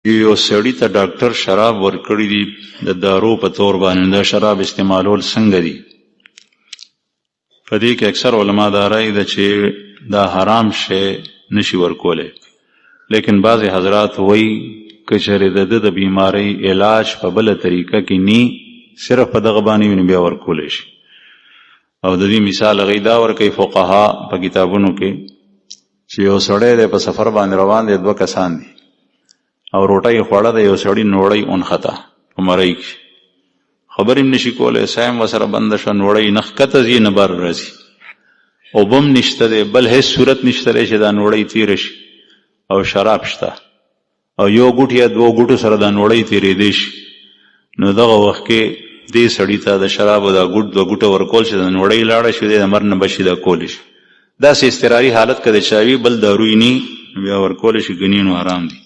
یو سړی ته ډاکټر شراب ورکړي دي د دارو په تور باندې، دا شراب استعمالول څنګه دي؟ په دې کې اکثر علما دا رایي ده چې دا حرام شی نشي ورکولی، لیکن بعضې حضرات وایي که چېرې د ده د بیمارۍ علاج په بله طریقه کې نی، صرف په دغه باندې وي، نو بیا ورکولی شي. او د دې مثال هغوی دا ورکوي فقها په کتابونو کې چې یو سړی دی په سفر باندې روان دی، 2 کسان دي او روټۍ خوړه ده، یو سړي نوړۍ اونخته په مرۍ کې، خبرې هم نشي کولی، ساه هم ورسره بنده شوه، نوړۍ نه ښکته ځي نه بر راځي، اوبه هم نشته دی، بل هېڅ صورت نشته دی چې دا نوړۍ تېره شي، او شراب شته او یو ګوټ یا 2 ګوټو سره دا نوړۍ تېرېدی شي. نو دغه وخت کې دې سړي ته د شرابو دا ګوټ 2 ګوټه ورکول چې د نوړۍ لاړه شي، د مرګ نه بچي دا کولی شي. داسې اضطراري حالت که د چا وي بل داروی نی، بیا ورکولی شي، ګني نو حرام دي.